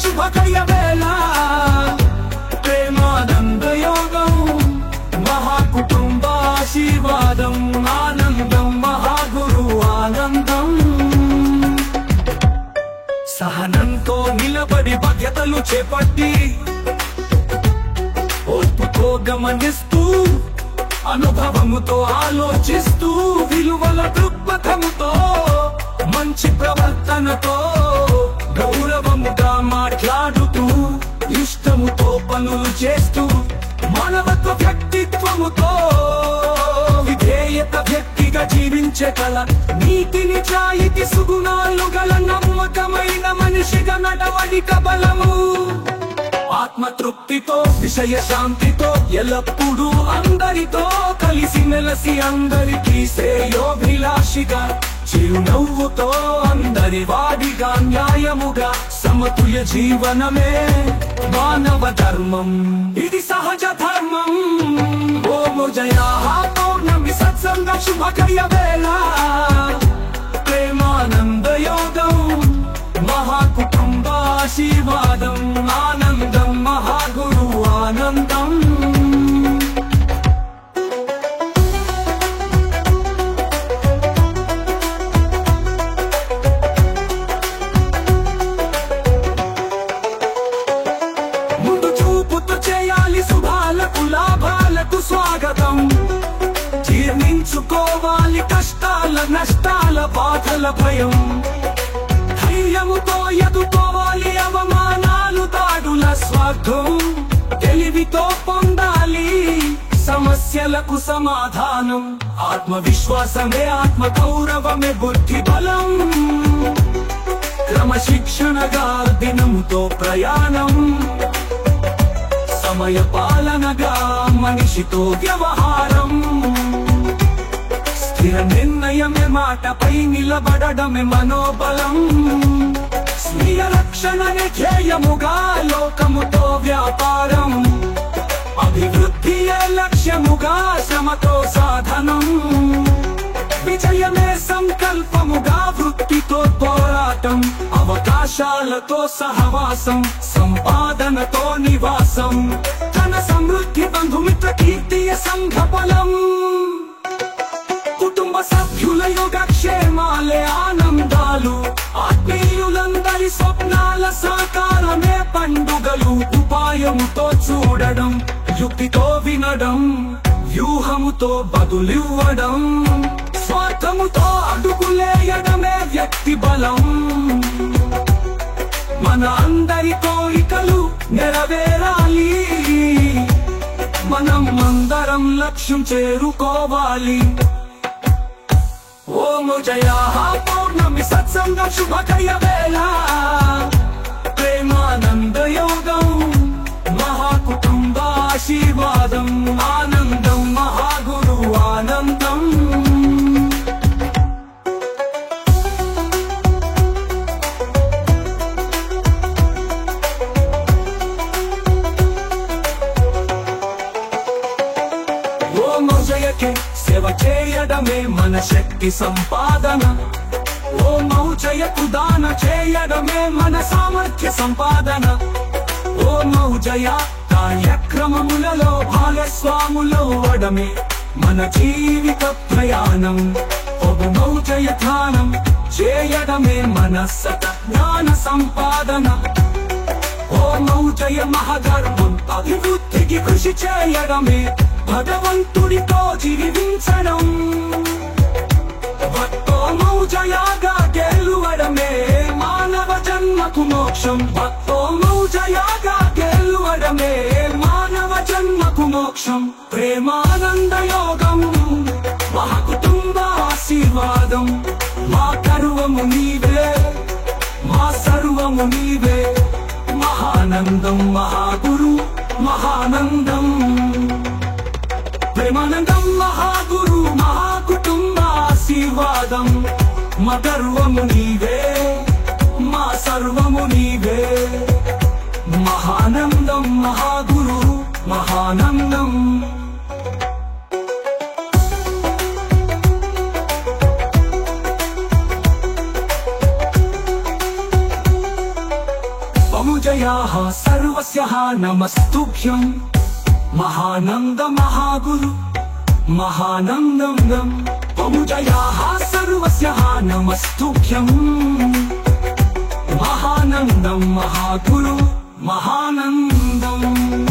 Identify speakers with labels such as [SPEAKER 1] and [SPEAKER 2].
[SPEAKER 1] శుభకర్య వేళ ప్రేమానంద యోగం మహాకుటుంబ ఆశీర్వాదం ఆనందం మహాగురు ఆనందం సహనంతో నిలబడి బాధ్యతలు చేపట్టి ఓర్పుతో గమనిస్తూ అనుభవముతో ఆలోచిస్తూ విలువల దృక్పథముతో మంచి ప్రవర్తనతో గౌరవముగా మాట్లాడుతూ ఇష్టముతో పనులు చేస్తూ మానవత్వ వ్యక్తిత్వముతో విధేయత వ్యక్తిగా జీవించే కళ నీతి నిజాయితీ సుగుణాలు గల నమ్మకమైన మనిషిగా నడవడిక బలము ఆత్మతృప్తితో విషయ శాంతితో ఎల్లప్పుడూ అందరితో కలిసి మెలసి అందరికీ శ్రేయోభిలాషిగా చిరునవ్వుతో అందరి వాడిగా న్యాయముగా సమతుల్య జీవనమే మానవ ధర్మం ఇది సహజ ధర్మం ఓం జయా పౌర్ణమి సత్సంగ శుభకర్య వేళ ప్రేమానంద యోగం మహాకుటుంబ ఆశీర్వాదం ఆనందం మహాగురు ఆనందం ముందు చూపుతో చేయాలి శుభాలకు లాభాలకు స్వాగతం జీర్ణించుకోవాలి కష్టాల నష్టాల బాధల భయం ధైర్యముతో ఎదుర్కోవాలి అవమానాలు దాడుల స్వార్థం తెలివితో పొందాలి సమస్యలకు సమాధానం ఆత్మవిశ్వాసమే ఆత్మ గౌరవమే బుద్ధి బలం క్రమశిక్షణగా దినముతో ప్రయాణం సమయ పాలనగా మనిషితో వ్యవహారం స్థిర నిర్ణయమే మాటపై నిలబడడమే మనోబలం స్వీయ రక్షణనే ధ్యేయముగా లోకముతో వ్యాపారం అభివృద్ధియే లక్ష్యముగా శ్రమతో సాధనం విజయమే సంకల్పముగా వృత్తితో పోరాటం అవకాశాలతో సహవాసం సంపాదనతో నివాసం ధన సమృద్ధి బంధుమిత్ర కీర్తియ సంఘ బలం కుటుంబ సభ్యుల యోగక్షేమాలే ఆనందాలు ఆత్మీయులందరి స్వప్నాల సాకారమే పండుగలు ఉపాయముతో చూడడం యుక్తితో వినడం వ్యూహముతో బదులివ్వడం స్వార్థముతో అడుగులేయడమే వ్యక్తి బలం మన అందరి కోరికలు నెరవేరాలి మనం అందరం లక్ష్యం చేరుకోవాలి ఓం జయా పౌర్ణమి సత్సంగ శుభకర్య వేళ ప్రేమానంద యోగం మహాకుటుంబ ఆశీర్వాదం ఆనందం మహాగురు ఆనందం ఓం జయకే సేవ చేయడమే మన శక్తి సంపాదన ఓం జయకు దాన చేయడమే మన సామర్థ్య సంపాదన ఓం జయ కార్యక్రమములలో భాగస్వాములవ్వడమే మన జీవిత ప్రయాణం ఓం జయ ధ్యానం చేయడమే మన సత జ్ఞాన సంపాదన ఓం జయ మహాధర్మం అభివృద్ధికి కృషి చేయడమే భగవంతుడితో జీవించడం భక్తోమౌ జయాగా గెలువడమే మానవ జన్మకు మోక్షం భక్తోమౌ జయాగా గెలువడమే మానవ జన్మకు మోక్షం ప్రేమానంద యోగం మహాకుటుంబ ఆశీర్వాదం మా గర్వము నీవే మా సర్వము నీవే మహానందం మహాగురు మహానందం ప్రేమానందం మహాగురు మహాకుటుంబ ఆశీర్వాదం మా గర్వము నీవే మా సర్వము నీవే మహానందం మహాగురు మహానందం सर्वस्य नमस्तुभ्यं महानंद महागुरु महानंदं त्वमुजयाः सर्वस्य नमस्तुभ्यं महानंदं महागुरु महानंदं।